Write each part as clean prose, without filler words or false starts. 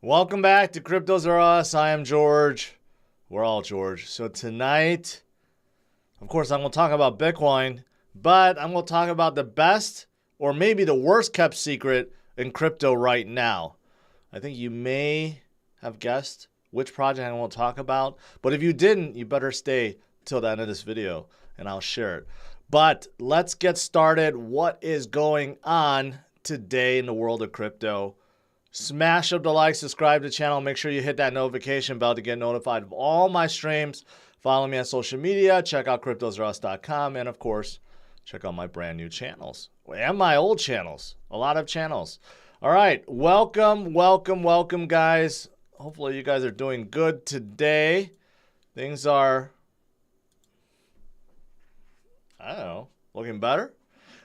Welcome back to CryptosRUs. I am George. We're all George. So tonight, of course, I'm going to talk about Bitcoin, but I'm going to talk about the best or maybe the worst kept secret in crypto right now. I think you may have guessed which project I want to talk about, but if you didn't, you better stay till the end of this video and I'll share it. But let's get started. What is going on today in the world of crypto? Smash up the like, subscribe to the channel. Make sure you hit that notification bell to get notified of all my streams. Follow me on social media. Check out CryptosRUs.com. And of course, check out my brand new channels and my old channels. A lot of channels. All right. Welcome, guys. Hopefully you guys are doing good today. Things are, I don't know, looking better.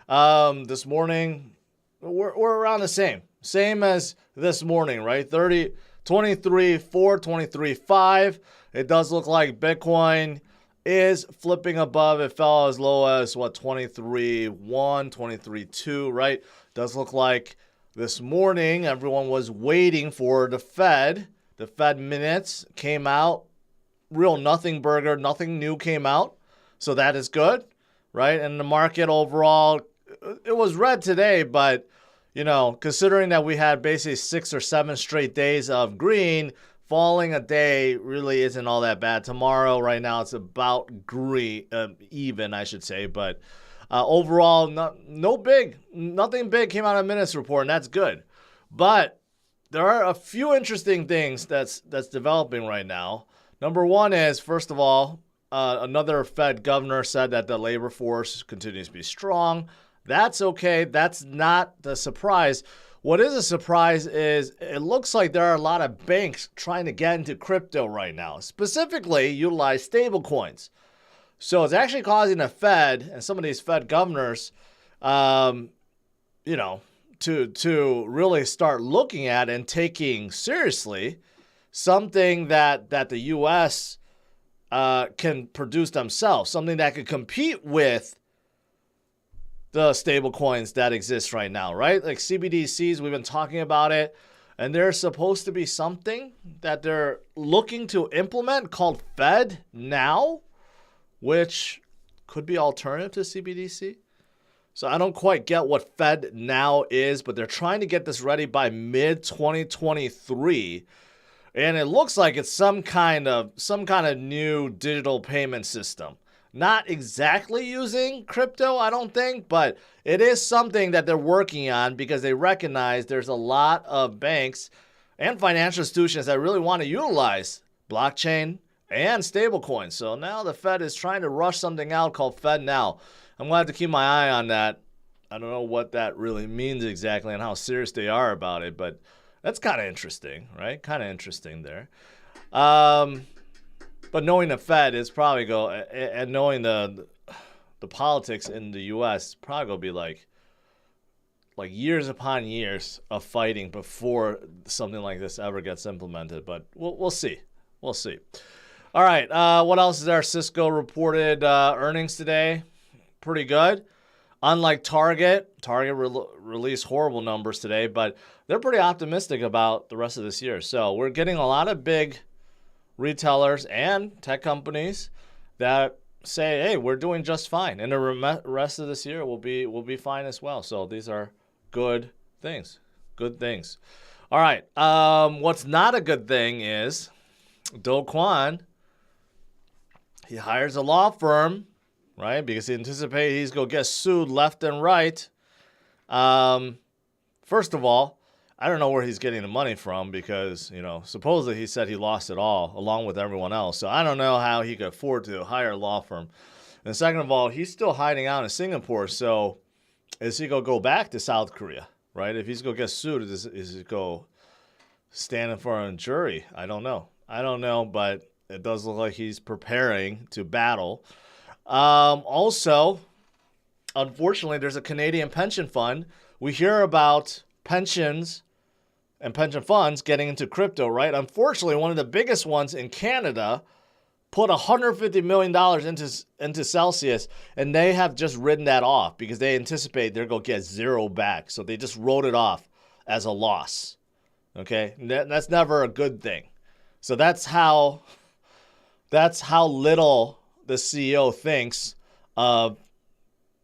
This morning, we're around the same. Same as this morning, right? 23.4, 23.5. It does look like Bitcoin is flipping above. It fell as low as, what, 23.1, 23.2, right? Does look like this morning everyone was waiting for the Fed. The Fed minutes came out. Real nothing burger, nothing new came out. So that is good, right? And the market overall, it was red today, but you know, considering that we had basically 6 or 7 straight days of green, falling a day really isn't all that bad. Tomorrow, right now, it's about green, even, I should say. But overall, nothing big came out of minutes report, and that's good. But there are a few interesting things that's developing right now. Number one is, first of all, another Fed governor said that the labor force continues to be strong. That's okay. That's not the surprise. What is a surprise is it looks like there are a lot of banks trying to get into crypto right now, specifically utilize stablecoins. So it's actually causing the Fed and some of these Fed governors, to really start looking at and taking seriously something that the U.S. Can produce themselves, something that could compete with the stable coins that exist right now, right? Like CBDCs, we've been talking about it, and there's supposed to be something that they're looking to implement called FedNow, which could be alternative to CBDC. So I don't quite get what FedNow is, but they're trying to get this ready by mid-2023. And it looks like it's some kind of new digital payment system. Not exactly using crypto, I don't think, but it is something that they're working on because they recognize there's a lot of banks and financial institutions that really want to utilize blockchain and stablecoins. So now the Fed is trying to rush something out called FedNow. I'm going to have to keep my eye on that. I don't know what that really means exactly and how serious they are about it, but that's kind of interesting, right? Kind of interesting there. But knowing the Fed is probably and knowing the politics in the U.S. probably going to be like years upon years of fighting before something like this ever gets implemented. But we'll see. We'll see. All right. What else is there? Cisco reported earnings today. Pretty good. Unlike Target released horrible numbers today, but they're pretty optimistic about the rest of this year. So we're getting a lot of big retailers and tech companies that say, hey, we're doing just fine, and the rest of this year will be fine as well. So these are good things. All right. What's not a good thing is Kwon. He hires a law firm, right? Because he anticipates he's going to get sued left and right. First of all, I don't know where he's getting the money from because, supposedly he said he lost it all along with everyone else. So I don't know how he could afford to hire a law firm. And second of all, he's still hiding out in Singapore. So is he going to go back to South Korea, right? If he's going to get sued, is he going to stand in front of a jury? I don't know, but it does look like he's preparing to battle. Also, unfortunately, there's a Canadian pension fund. We hear about pensions and pension funds getting into crypto, right? Unfortunately, one of the biggest ones in Canada put $150 million into Celsius, and they have just written that off because they anticipate they're going to get zero back. So they just wrote it off as a loss. Okay, that's never a good thing. So that's how little the CEO thinks of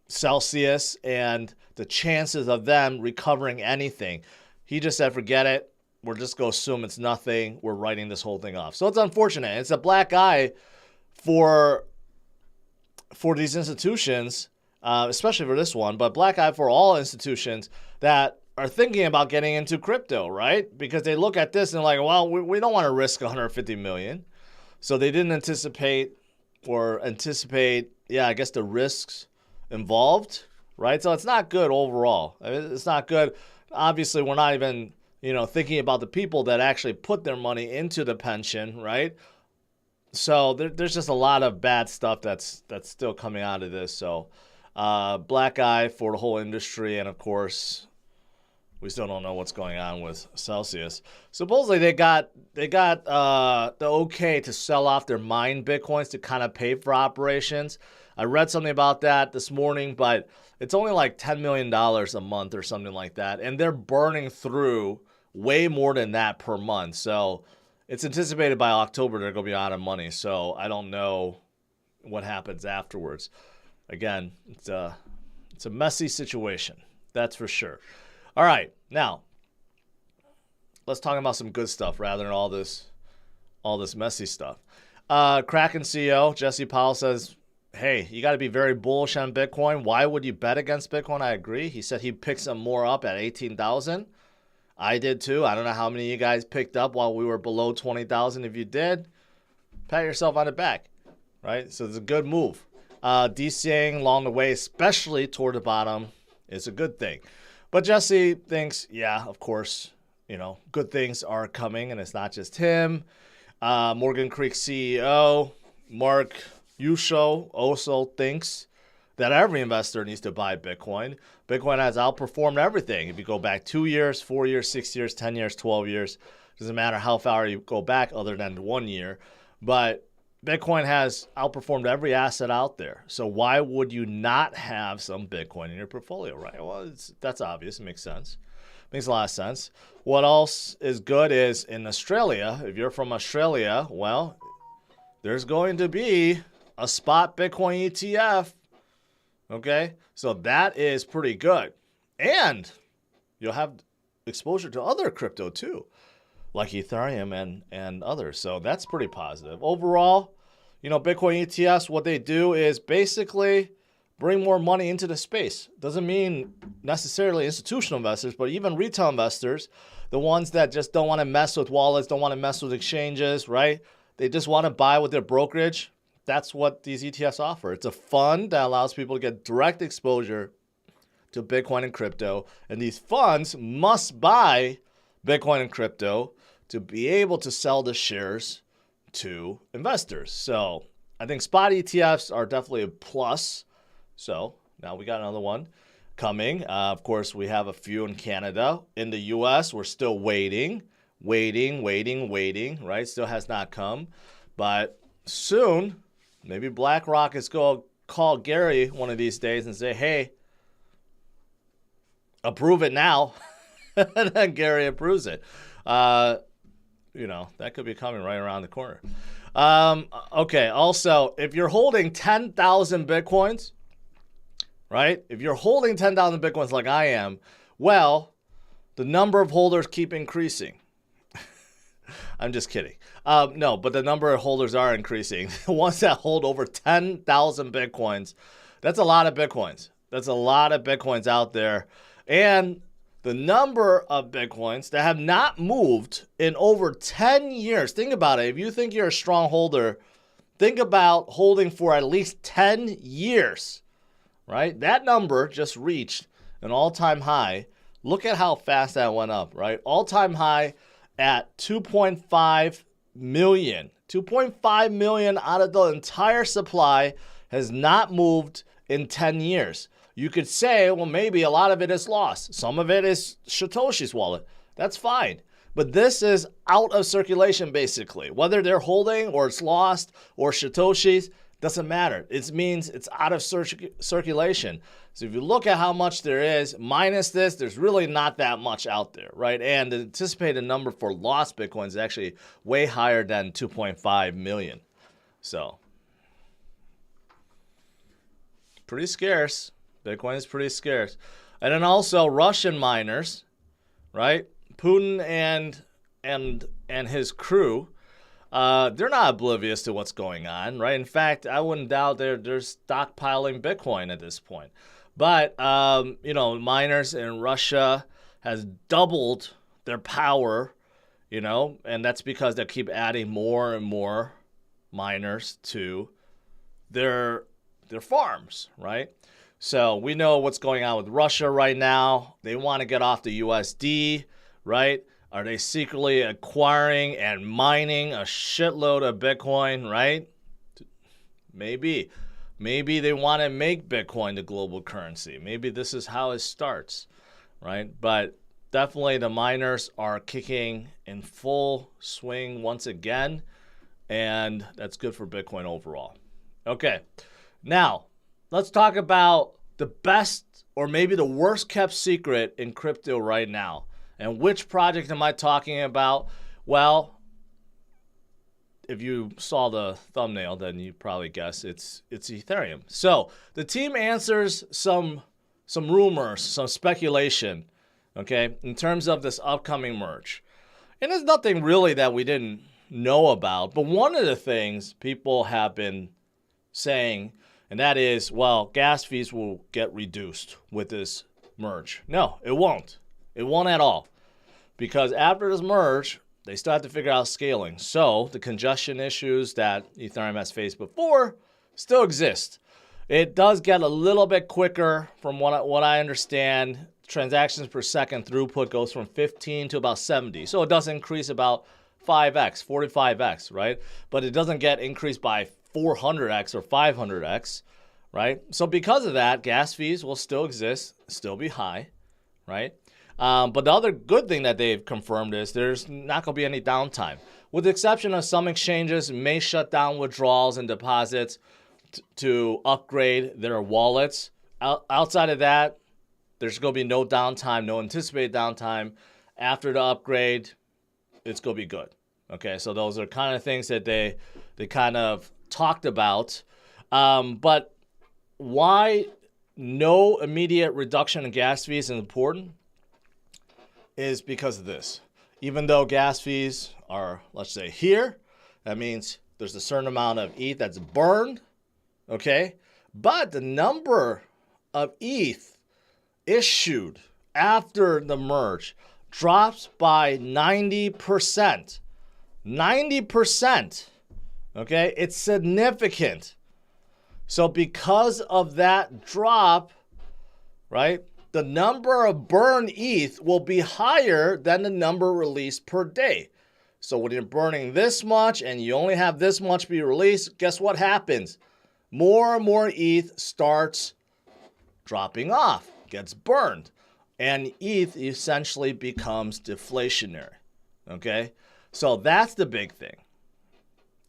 Celsius and the chances of them recovering anything. He just said, forget it. We're just going to assume it's nothing. We're writing this whole thing off. So it's unfortunate. It's a black eye for these institutions, especially for this one, but black eye for all institutions that are thinking about getting into crypto, right? Because they look at this and like, well, we don't want to risk 150 million. So they didn't anticipate, yeah, I guess the risks involved, right? So it's not good overall. I mean, it's not good. Obviously, we're not even, thinking about the people that actually put their money into the pension, right? So there's just a lot of bad stuff that's still coming out of this. So black eye for the whole industry, and of course, we still don't know what's going on with Celsius. Supposedly they got the okay to sell off their mined Bitcoins to kind of pay for operations. I read something about that this morning, but it's only like $10 million a month or something like that. And they're burning through way more than that per month. So it's anticipated by October they're going to be out of money. So I don't know what happens afterwards. Again, it's a messy situation. That's for sure. All right, now let's talk about some good stuff rather than all this messy stuff. Kraken CEO Jesse Powell says, hey, you got to be very bullish on Bitcoin. Why would you bet against Bitcoin? I agree. He said he picked some more up at 18,000. I did too. I don't know how many of you guys picked up while we were below 20,000. If you did, pat yourself on the back, right? So it's a good move. DCing along the way, especially toward the bottom, is a good thing. But Jesse thinks, yeah, of course, good things are coming, and it's not just him. Morgan Creek CEO Mark Yusho also thinks that every investor needs to buy Bitcoin. Bitcoin has outperformed everything. If you go back 2 years, 4 years, 6 years, 10 years, 12 years, doesn't matter how far you go back other than 1 year. But Bitcoin has outperformed every asset out there. So why would you not have some Bitcoin in your portfolio, right? Well, that's obvious. It makes sense. Makes a lot of sense. What else is good is in Australia, if you're from Australia, well, there's going to be a spot Bitcoin ETF. Okay? So that is pretty good. And you'll have exposure to other crypto too, like Ethereum and others. So that's pretty positive. Overall, Bitcoin ETFs, what they do is basically bring more money into the space. Doesn't mean necessarily institutional investors, but even retail investors, the ones that just don't want to mess with wallets, don't want to mess with exchanges, right? They just want to buy with their brokerage. That's what these ETFs offer. It's a fund that allows people to get direct exposure to Bitcoin and crypto. And these funds must buy Bitcoin and crypto to be able to sell the shares to investors. So I think spot ETFs are definitely a plus. So now we got another one coming. Of course, we have a few in Canada. In the US, we're still waiting, right? Still has not come. But soon, maybe BlackRock is going to call Gary one of these days and say, hey, approve it now. And then Gary approves it. That could be coming right around the corner. Okay, also, if you're holding 10,000 Bitcoins, right? If you're holding 10,000 Bitcoins like I am, well, the number of holders keep increasing. I'm just kidding. No, but the number of holders are increasing. The ones that hold over 10,000 Bitcoins, that's a lot of Bitcoins. That's a lot of Bitcoins out there. And the number of Bitcoins that have not moved in over 10 years. Think about it. If you think you're a strong holder, think about holding for at least 10 years, right? That number just reached an all-time high. Look at how fast that went up, right? All-time high at 2.5 million. 2.5 million out of the entire supply has not moved in 10 years. You could say, well, maybe a lot of it is lost. Some of it is Satoshi's wallet. That's fine. But this is out of circulation, basically. Whether they're holding or it's lost or Satoshi's, Doesn't matter. It means it's out of circulation. So if you look at how much there is, minus this, there's really not that much out there, right? And the anticipated number for lost Bitcoin is actually way higher than 2.5 million. So, pretty scarce. Bitcoin is pretty scarce. And then also Russian miners, right? Putin and his crew, they're not oblivious to what's going on, right? In fact, I wouldn't doubt they're stockpiling Bitcoin at this point. But, miners in Russia has doubled their power, and that's because they keep adding more and more miners to their farms, right? So we know what's going on with Russia right now. They want to get off the USD, right? Are they secretly acquiring and mining a shitload of Bitcoin, right? Maybe. Maybe they want to make Bitcoin the global currency. Maybe this is how it starts, right? But definitely the miners are kicking in full swing once again, and that's good for Bitcoin overall. Okay, now let's talk about the best or maybe the worst kept secret in crypto right now. And which project am I talking about? Well, if you saw the thumbnail, then you probably guess it's Ethereum. So the team answers some rumors, some speculation, okay, in terms of this upcoming merge. And there's nothing really that we didn't know about. But one of the things people have been saying, and that is, well, gas fees will get reduced with this merge. No, it won't. It won't at all. Because after this merge, they still have to figure out scaling. So the congestion issues that Ethereum has faced before still exist. It does get a little bit quicker from what I understand. Transactions per second throughput goes from 15 to about 70. So it does increase about 5x, 45x, right? But it doesn't get increased by 400x or 500x, right? So because of that, gas fees will still exist, still be high, right? But the other good thing that they've confirmed is there's not going to be any downtime. With the exception of some exchanges may shut down withdrawals and deposits to upgrade their wallets. Outside of that, there's going to be no downtime, no anticipated downtime. After the upgrade, it's going to be good. Okay, so those are kind of things that they kind of talked about. But why no immediate reduction in gas fees is important is because of this. Even though gas fees are, let's say, here, that means there's a certain amount of ETH that's burned, okay? But the number of ETH issued after the merge drops by 90%. 90%, okay? It's significant. So because of that drop, right, the number of burned ETH will be higher than the number released per day. So when you're burning this much and you only have this much be released, guess what happens? More and more ETH starts dropping off, gets burned, and ETH essentially becomes deflationary, okay? So that's the big thing.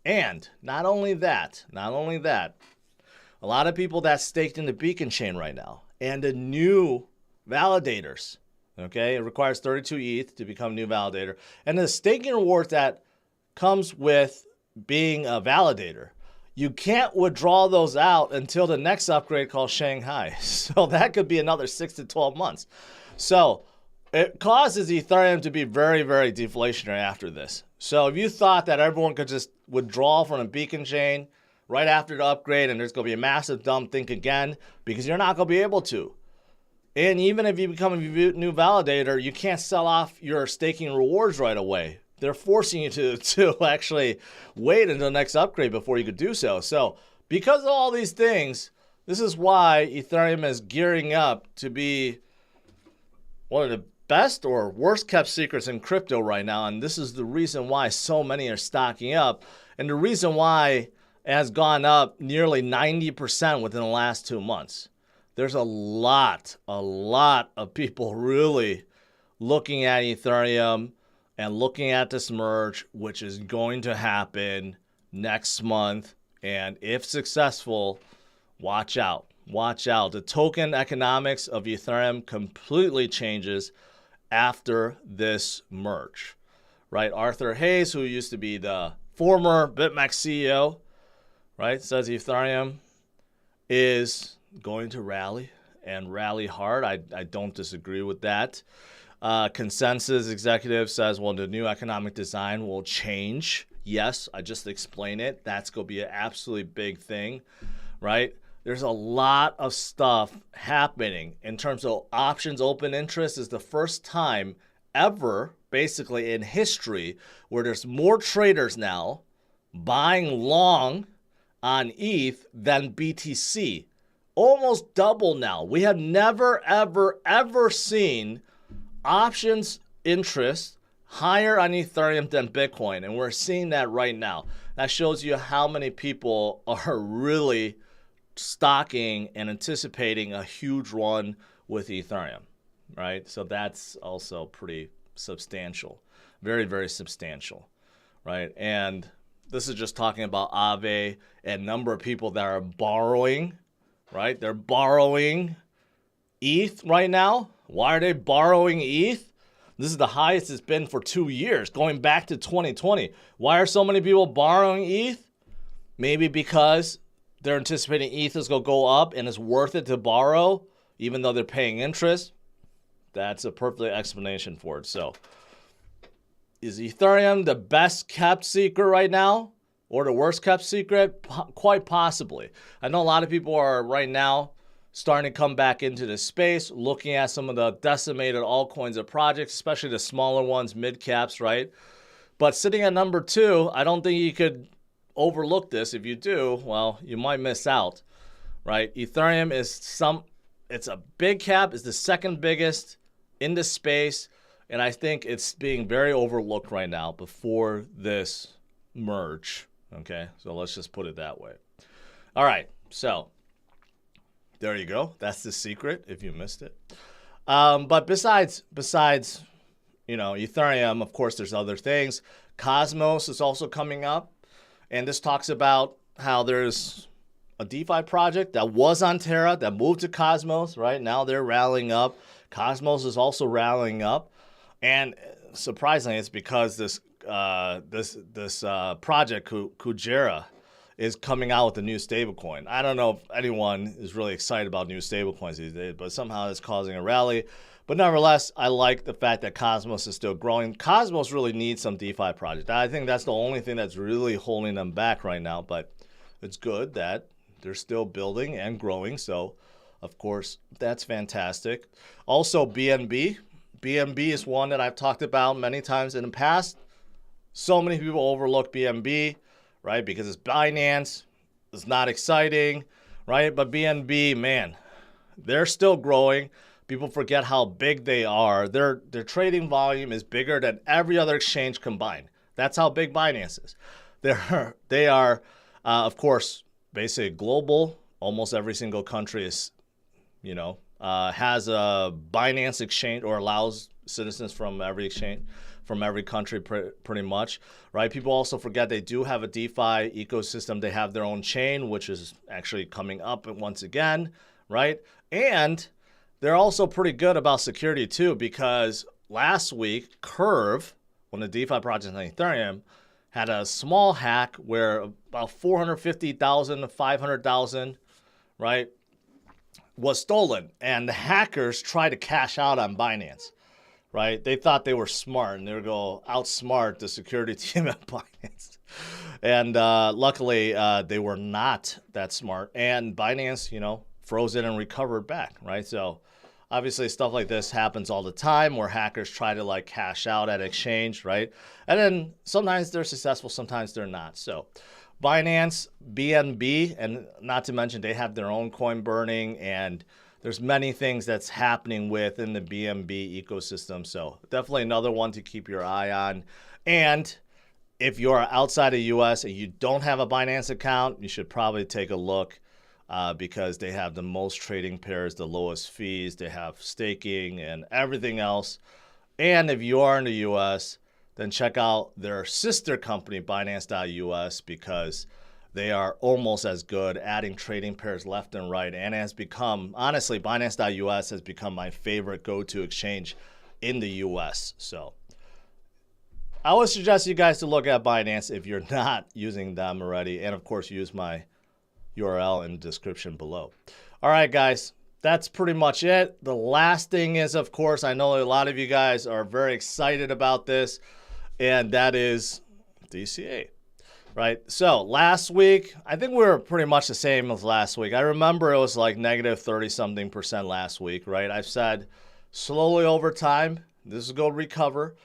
And not only that, a lot of people that staked in the Beacon chain right now and the new validators, okay? It requires 32 ETH to become new validator. And the staking rewards that comes with being a validator, you can't withdraw those out until the next upgrade called Shanghai. So that could be another 6 to 12 months. So it causes Ethereum to be very, very deflationary after this. So if you thought that everyone could just withdraw from a Beacon chain right after the upgrade and there's going to be a massive dump, think again, because you're not going to be able to. And even if you become a new validator, you can't sell off your staking rewards right away. They're forcing you to actually wait until the next upgrade before you could do so. So because of all these things, this is why Ethereum is gearing up to be one of the best or worst kept secrets in crypto right now. And this is the reason why so many are stocking up. And the reason why it has gone up nearly 90% within the last 2 months. There's a lot of people really looking at Ethereum and looking at this merge, which is going to happen next month And if successful, watch out. Watch out. The token economics of Ethereum completely changes after this merge, right? Arthur Hayes, who used to be the former BitMEX CEO, right, says Ethereum is going to rally and rally hard. I don't disagree with that. Consensus executive says, well, the new economic design will change. Yes, I just explained it. That's going to be an absolutely big thing, right? There's a lot of stuff happening in terms of options open interest. Is the first time ever, basically in history, where there's more traders now buying long on ETH than BTC. Almost double now. We have never, ever, ever seen options interest higher on Ethereum than Bitcoin, and we're seeing that right now. That shows you how many people are really stocking and anticipating a huge run with Ethereum, right? So that's also pretty substantial, very, very substantial, right? And this is just talking about AAVE and number of people that are borrowing, right? They're borrowing ETH right now. Why are they borrowing ETH? This is the highest it's been for 2 years, going back to 2020. Why are so many people borrowing ETH? Maybe because they're anticipating ETH is going to go up and it's worth it to borrow, even though they're paying interest. That's a perfect explanation for it. So, is Ethereum the best kept secret right now or the worst kept secret? Quite possibly. I know a lot of people are right now starting to come back into this space, looking at some of the decimated altcoins of projects, especially the smaller ones, mid caps, right? But sitting at number 2, I don't think you could overlook this. If you do, well, you might miss out, right? Ethereum is it's a big cap, it's the second biggest in the space, and I think it's being very overlooked right now before this merge, okay? So let's just put it that way. All right, so there you go. That's the secret if you missed it. But besides, Ethereum, of course, there's other things. Cosmos is also coming up. And this talks about how there's a DeFi project that was on Terra that moved to Cosmos, right? Now they're rallying up. Cosmos is also rallying up. And surprisingly, it's because this project, Kujera, is coming out with a new stablecoin. I don't know if anyone is really excited about new stablecoins these days, but somehow it's causing a rally. But nevertheless, I like the fact that Cosmos is still growing. Cosmos really needs some DeFi project. I think that's the only thing that's really holding them back right now, but it's good that they're still building and growing. So, of course, that's fantastic. Also, BNB. BNB is one that I've talked about many times in the past. So many people overlook BNB, right? Because it's Binance. It's not exciting, right? But BNB, man, they're still growing. People forget how big they are. Their trading volume is bigger than every other exchange combined. That's how big Binance is. They are, of course, basically global. Almost every single country is, has a Binance exchange or allows citizens from every exchange, from every country pretty much, right? People also forget they do have a DeFi ecosystem. They have their own chain, which is actually coming up once again, right? And they're also pretty good about security too, because last week, Curve, one of the DeFi projects on Ethereum, had a small hack where about 450,000 to 500,000, right, was stolen. And the hackers tried to cash out on Binance, right? They thought they were smart and they were going to outsmart the security team at Binance. And luckily, they were not that smart. And Binance, froze it and recovered back, right? So obviously stuff like this happens all the time where hackers try to cash out at exchange, right? And then sometimes they're successful, sometimes they're not. So Binance, BNB, and not to mention they have their own coin burning, and there's many things that's happening within the BNB ecosystem. So definitely another one to keep your eye on. And if you're outside of US and you don't have a Binance account, you should probably take a look. Because they have the most trading pairs, the lowest fees, they have staking and everything else. And if you are in the US, then check out their sister company, Binance.us, because they are almost as good, adding trading pairs left and right, and has become, honestly, Binance.us has become my favorite go-to exchange in the US. So I would suggest you guys to look at Binance if you're not using them already, and of course use my URL in the description below. All right, guys, that's pretty much it. The last thing is, of course, I know a lot of you guys are very excited about this, and that is DCA. Right, so last week, I think we were pretty much the same as last week. I remember it was like negative 30-something% last week, right? I've said slowly over time, this is going to recover,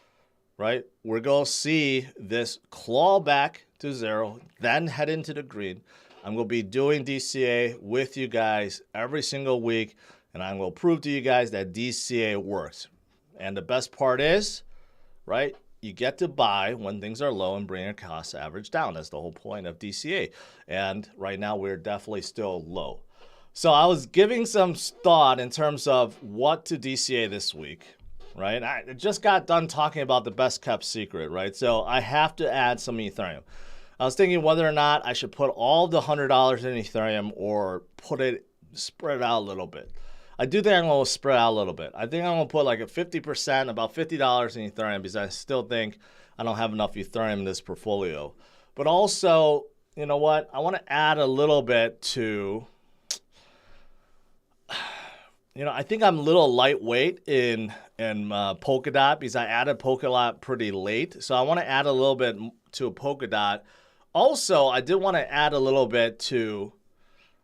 right? We're going to see this claw back to zero, then head into the green. I'm going to be doing DCA with you guys every single week, and I'm going to prove to you guys that DCA works. And the best part is, right, you get to buy when things are low and bring your cost average down. That's the whole point of DCA. And right now, we're definitely still low. So I was giving some thought in terms of what to DCA this week, right? I just got done talking about the best kept secret, right? So I have to add some Ethereum. I was thinking whether or not I should put all the $100 in Ethereum or spread it out a little bit. I do think I'm going to spread out a little bit. I think I'm going to put like a 50%, about $50 in Ethereum, because I still think I don't have enough Ethereum in this portfolio. But also, you know what? I want to add a little bit to, I think I'm a little lightweight in Polkadot, because I added Polkadot pretty late. So I want to add a little bit to Polkadot. Also, I did want to add a little bit to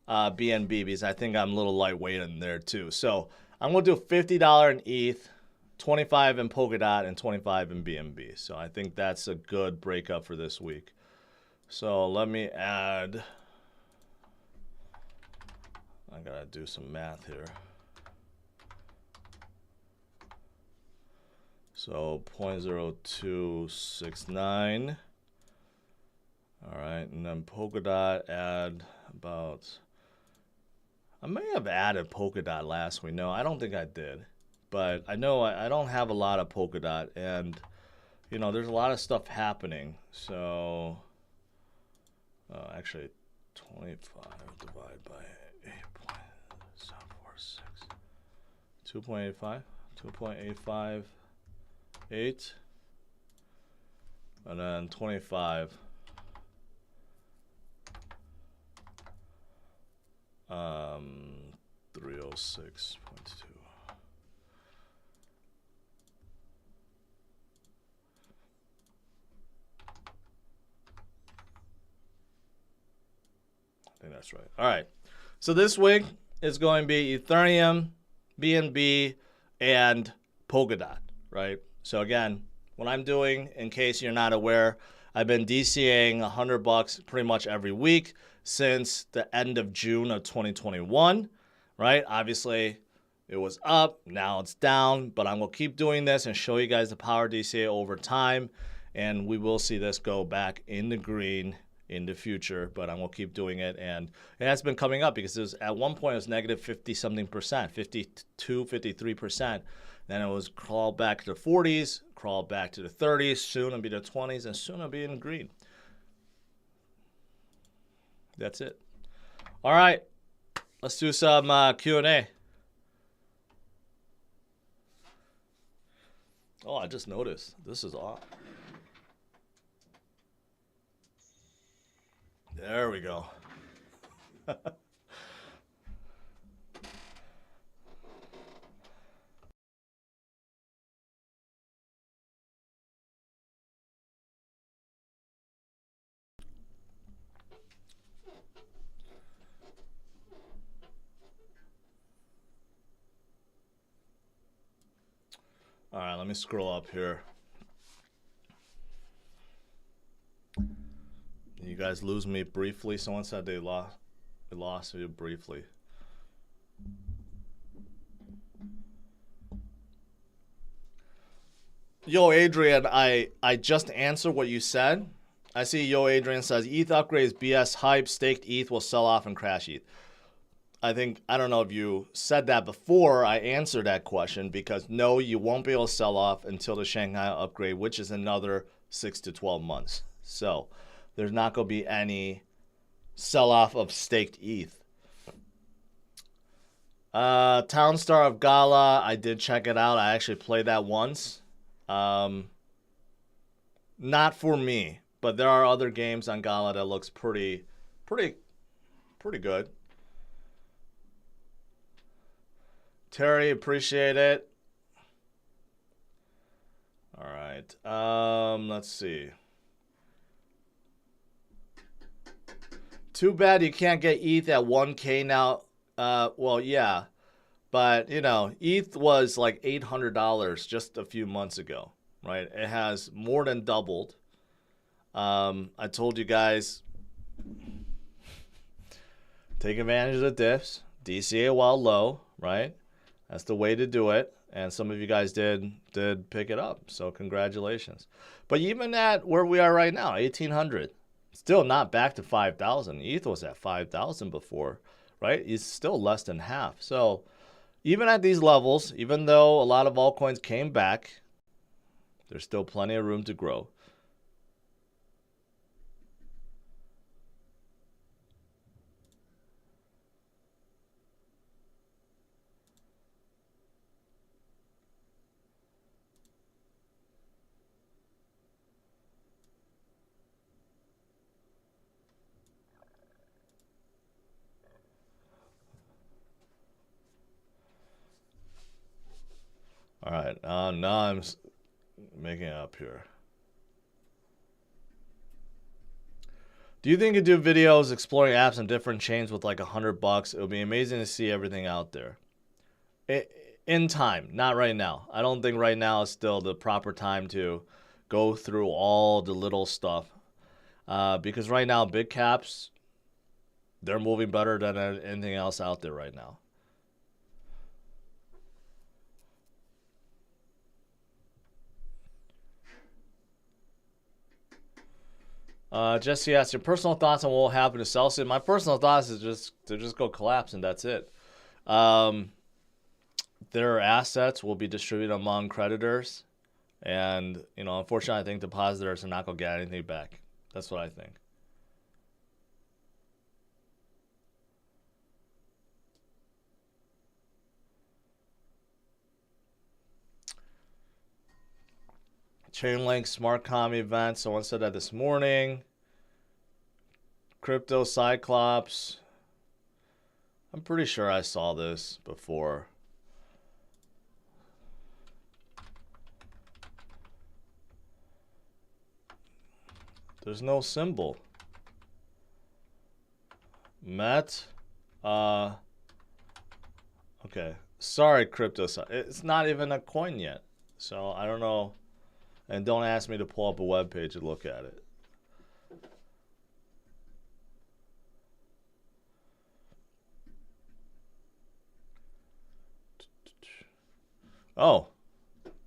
BNB, because I think I'm a little lightweight in there too. So I'm going to do $50 in ETH, 25 in Polkadot, and 25 in BNB. So I think that's a good breakup for this week. So let me add, I got to do some math here. So 0.0269. All right, and then Polkadot add about, I may have added Polkadot last week. No, I don't think I did. But I know I don't have a lot of Polkadot. And, there's a lot of stuff happening. So, actually, 25 divided by 8.746. 2.85. 2.858. And then 25. 306.2. I think that's right. All right. So this week is going to be Ethereum, BNB, and Polkadot, right? So again, what I'm doing, in case you're not aware, I've been DCAing $100 pretty much every week since the end of June of 2021, right? Obviously, it was up, now it's down, but I'm going to keep doing this and show you guys the power DCA over time, and we will see this go back in the green in the future, but I'm going to keep doing it, and it has been coming up because it was, at one point it was negative 50-something%, 52, 53%. Then it was crawled back to the 40s, crawled back to the 30s, soon it'll be the 20s, and soon it'll be in green. That's it. All right, let's do some Q&A. Oh, I just noticed. This is off. There we go. All right, let me scroll up here. You guys lose me briefly. Someone said they lost you briefly. Yo, Adrian, I just answered what you said. I see Yo, Adrian says, ETH upgrades BS hype, staked ETH will sell off and crash ETH. I don't know if you said that before I answered that question, because no, you won't be able to sell off until the Shanghai upgrade, which is another 6 to 12 months. So there's not going to be any sell-off of staked ETH. Townstar of Gala, I did check it out. I actually played that once. Not for me, but there are other games on Gala that looks pretty good. Terry, appreciate it. All right. Let's see. Too bad you can't get ETH at 1K now. Well, yeah. But, you know, ETH was like $800 just a few months ago, right? It has more than doubled. I told you guys, take advantage of the dips, DCA while low, right? That's the way to do it. And some of you guys did pick it up. So congratulations. But even at where we are right now, 1,800, still not back to 5,000. ETH was at 5,000 before, right? It's still less than half. So even at these levels, even though a lot of altcoins came back, there's still plenty of room to grow. All right, now I'm making it up here. Do you think you do videos exploring apps on different chains with like $100? It would be amazing to see everything out there. In time, not right now. I don't think right now is still the proper time to go through all the little stuff. Because right now, big caps, they're moving better than anything else out there right now. Jesse asked your personal thoughts on what will happen to Celsius. My personal thoughts is just to go collapse and that's it. Their assets will be distributed among creditors, and you know, unfortunately, I think depositors are not gonna get anything back. That's what I think. Chainlink Smart Com event. Someone said that this morning. Crypto Cyclops. I'm pretty sure I saw this before. There's no symbol. Met. Okay. Sorry, Crypto. It's not even a coin yet. So I don't know. And don't ask me to pull up a web page and look at it. Oh,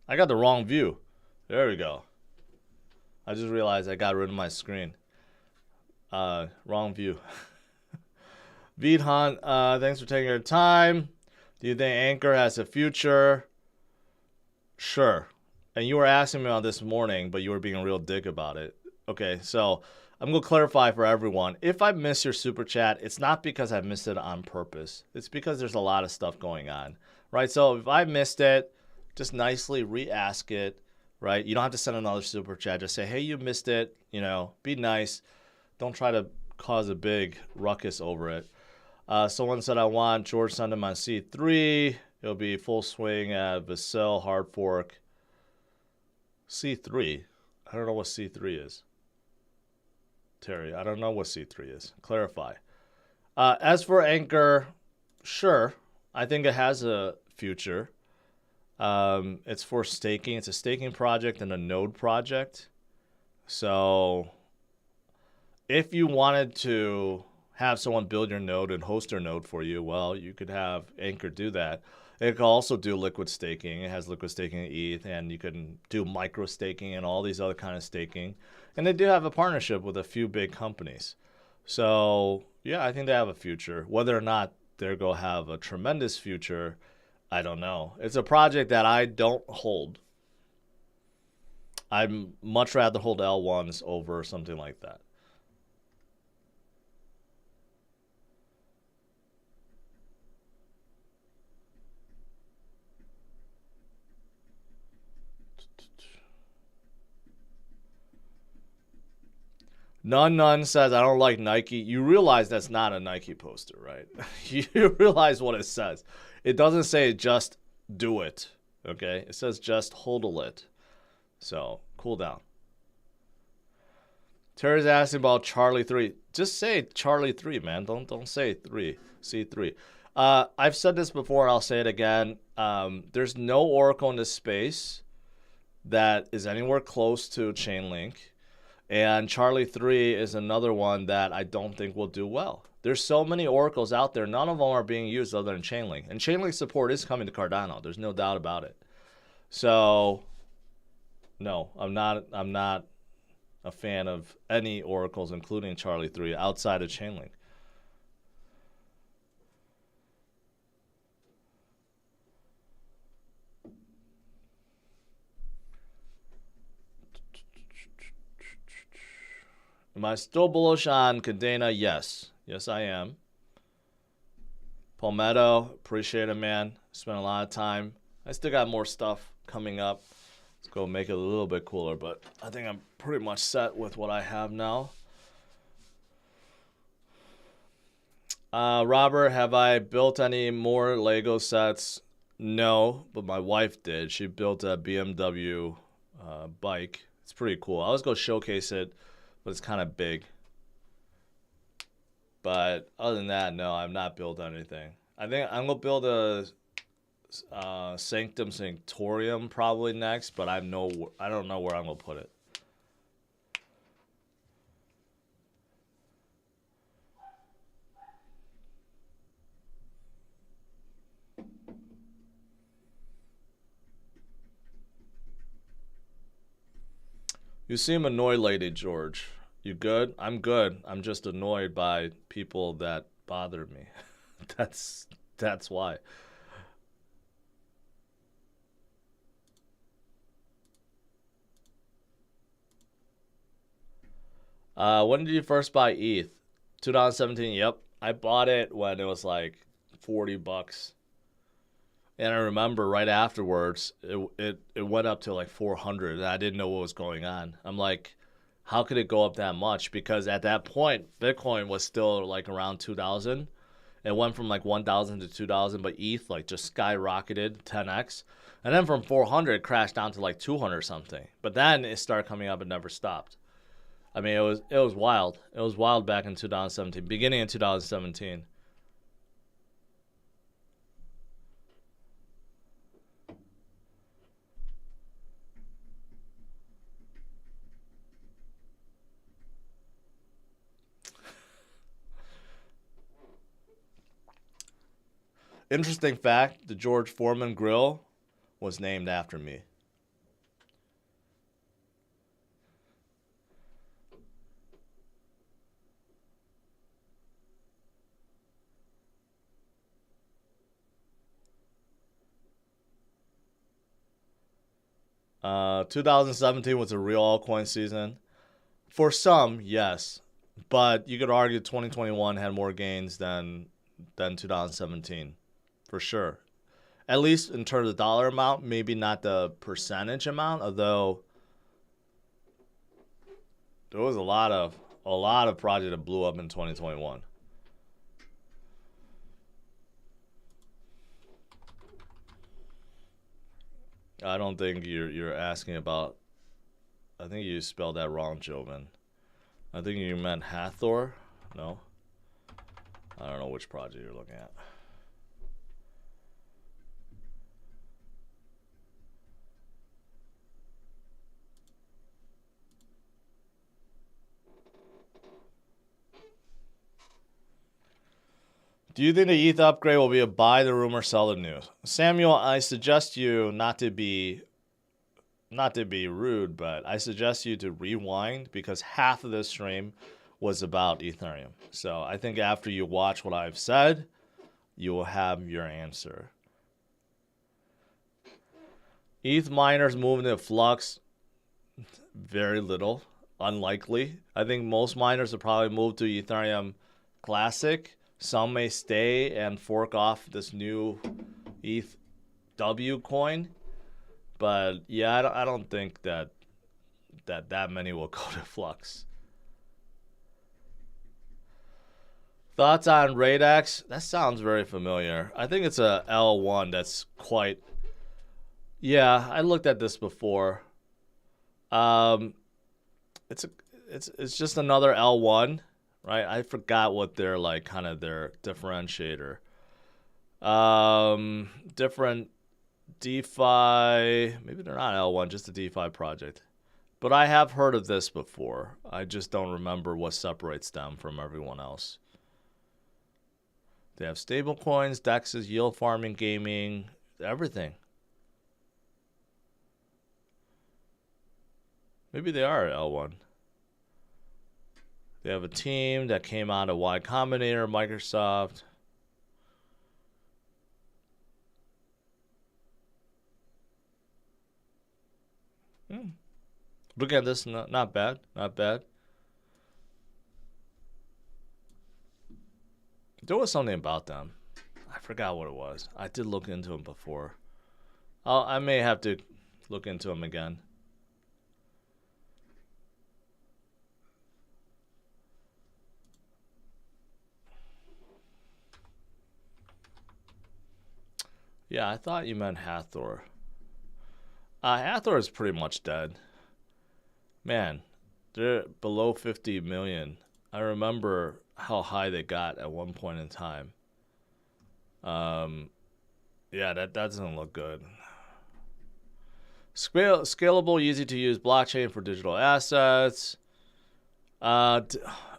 I got the wrong view. There we go. I just realized I got rid of my screen. Wrong view. Vidhan, thanks for taking your time. Do you think Anchor has a future? Sure. And you were asking me on this morning, but you were being a real dick about it. Okay, so I'm going to clarify for everyone. If I miss your super chat, it's not because I missed it on purpose. It's because there's a lot of stuff going on, right? So if I missed it, just nicely re-ask it, right? You don't have to send another super chat. Just say, hey, you missed it. You know, be nice. Don't try to cause a big ruckus over it. Someone said I want George Sundem on C3. It'll be full swing at Vasil, hard fork. C3? I don't know what C3 is. Terry, I don't know what C3 is. Clarify. As for Anchor, sure. I think it has a future. It's for staking. It's a staking project and a node project. So if you wanted to have someone build your node and host your node for you, well, you could have Anchor do that. It can also do liquid staking. It has liquid staking ETH, and you can do micro staking and all these other kind of staking. And they do have a partnership with a few big companies. So, yeah, I think they have a future. Whether or not they're going to have a tremendous future, I don't know. It's a project that I don't hold. I'd much rather hold L1s over something like that. None says, I don't like Nike. You realize that's not a Nike poster, right? You realize what it says. It doesn't say just do it, okay? It says just hodl it. So, cool down. Terry's asking about Charlie 3. Just say Charlie 3, man. Don't say 3. C3. I've said this before. I'll say it again. There's no Oracle in this space that is anywhere close to Chainlink. And Charlie 3 is another one that I don't think will do well. There's so many Oracles out there. None of them are being used other than Chainlink. And Chainlink support is coming to Cardano. There's no doubt about it. So, no, I'm not a fan of any Oracles, including Charlie 3, outside of Chainlink. Am I still bullish on Cadena? Yes. Yes, I am. Palmetto, appreciate it, man. Spent a lot of time. I still got more stuff coming up. Let's go make it a little bit cooler, but I think I'm pretty much set with what I have now. Robert, have I built any more Lego sets? No, but my wife did. She built a BMW bike. It's pretty cool. I always go showcase it, but it's kind of big. But other than that, no, I've not built anything. I think I'm going to build a Sanctum Sanctorium probably next, but I don't know where I'm going to put it. You seem annoyed, Lady George. You good? I'm good. I'm just annoyed by people that bother me. That's why. When did you first buy ETH? 2017. Yep. I bought it when it was like $40. And I remember right afterwards, it went up to like 400. And I didn't know what was going on. I'm like, how could it go up that much? Because at that point, Bitcoin was still like around 2,000. It went from like 1,000 to 2,000, but ETH like just skyrocketed 10x. And then from 400, it crashed down to like 200 something. But then it started coming up and never stopped. I mean, it was wild. It was wild back in 2017, beginning in 2017. Interesting fact, the George Foreman grill was named after me. Uh, 2017 was a real altcoin season. For some, yes. But you could argue 2021 had more gains than 2017. For sure. At least in terms of dollar amount, maybe not the percentage amount, although there was a lot of projects that blew up in 2021. I don't think you're asking about. I think you spelled that wrong, Joven. I think you meant Hathor. No. I don't know which project you're looking at. Do you think the ETH upgrade will be a buy the rumor, sell the news? Samuel, I suggest you not to be rude, but I suggest you to rewind because half of this stream was about Ethereum. So I think after you watch what I've said, you will have your answer. ETH miners moving to Flux, very little, unlikely. I think most miners will probably move to Ethereum Classic. Some may stay and fork off this new ETH W coin. But yeah, I don't think that many will go to Flux. Thoughts on RaidX? That sounds very familiar. I think it's a L1 that's quite. Yeah, I looked at this before. Um, it's just another L1, right? I forgot what their like kind of their differentiator. Different DeFi. Maybe they're not L1, just a DeFi project. But I have heard of this before. I just don't remember what separates them from everyone else. They have stable coins, DEXs, yield farming, gaming, everything. Maybe they are L1. They have a team that came out of Y Combinator, Microsoft. Look at this, not bad, not bad. There was something about them. I forgot what it was. I did look into them before. I may have to look into them again. Yeah, I thought you meant Hathor. Hathor is pretty much dead. Man, they're below 50 million. I remember how high they got at one point in time. Yeah, that doesn't look good. Scalable, easy to use blockchain for digital assets. Oh,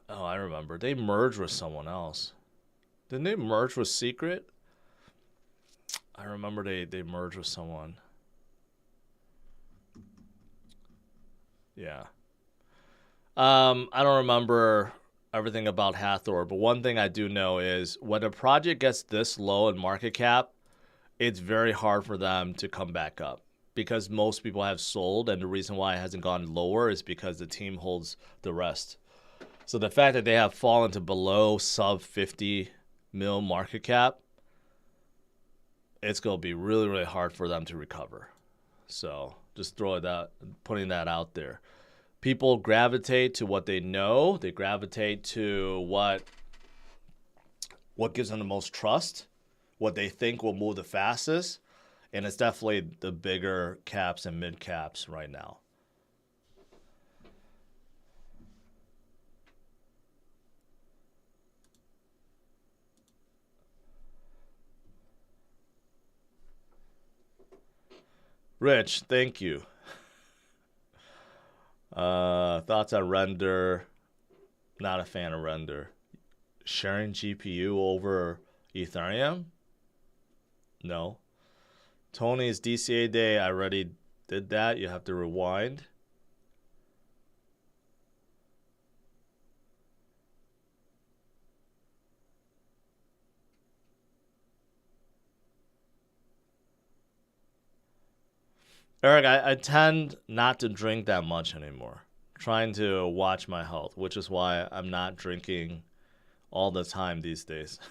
I remember. They merged with someone else. Didn't they merge with Secret? I remember they merged with someone. Yeah. I don't remember everything about Hathor, but one thing I do know is when a project gets this low in market cap, it's very hard for them to come back up because most people have sold, and the reason why it hasn't gone lower is because the team holds the rest. So the fact that they have fallen to below sub 50 mil market cap, it's going to be really, really hard for them to recover. So just putting that out there. People gravitate to what they know. They gravitate to what gives them the most trust, what they think will move the fastest, and it's definitely the bigger caps and mid caps right now. Rich, thank you. Thoughts on Render? Not a fan of Render. Sharing GPU over Ethereum? No. Tony's DCA day, I already did that. You have to rewind. Eric, I tend not to drink that much anymore. Trying to watch my health, which is why I'm not drinking all the time these days.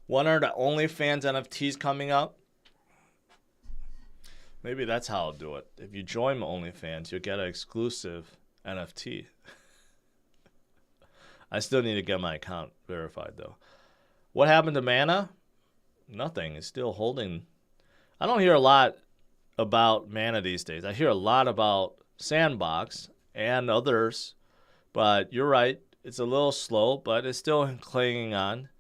When are the OnlyFans NFTs coming up? Maybe that's how I'll do it. If you join OnlyFans, you'll get an exclusive NFT. I still need to get my account verified, though. What happened to Mana? Nothing. It's still holding. I don't hear a lot about Mana these days. I hear a lot about Sandbox and others, but you're right. It's a little slow, but it's still clinging on.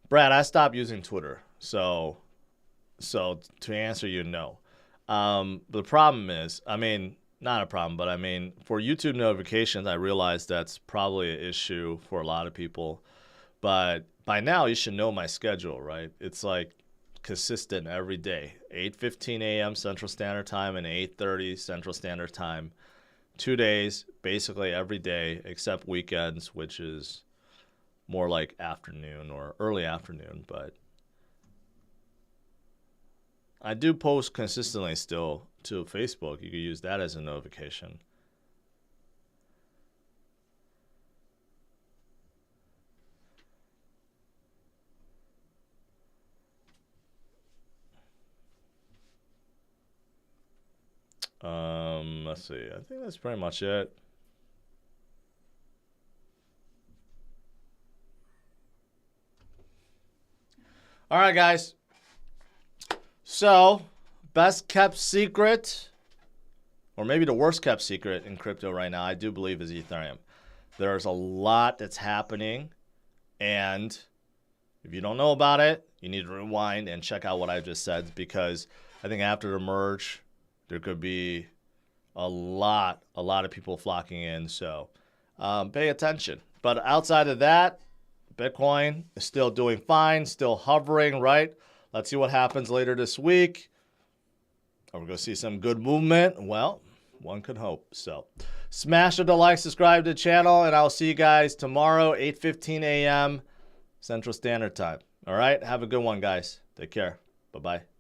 Brad, I stopped using Twitter, so to answer you, no. The problem is, I mean, not a problem, but I mean, for YouTube notifications, I realize that's probably an issue for a lot of people. But by now, you should know my schedule, right? It's like consistent every day, 8:15 a.m. Central Standard Time and 8:30 Central Standard Time. 2 days, basically every day, except weekends, which is more like afternoon or early afternoon, but I do post consistently still to Facebook. You could use that as a notification. Let's see. I think that's pretty much it. All right, guys. So, best kept secret, or maybe the worst kept secret in crypto right now, I do believe is Ethereum. There's a lot that's happening, and if you don't know about it, you need to rewind and check out what I just said, because I think after the merge, there could be a lot of people flocking in. So pay attention. But outside of that, Bitcoin is still doing fine, still hovering, right? Let's see what happens later this week. Are we going to see some good movement? Well, one could hope. So smash the like, subscribe to the channel, and I'll see you guys tomorrow, 8:15 a.m. Central Standard Time. All right? Have a good one, guys. Take care. Bye-bye.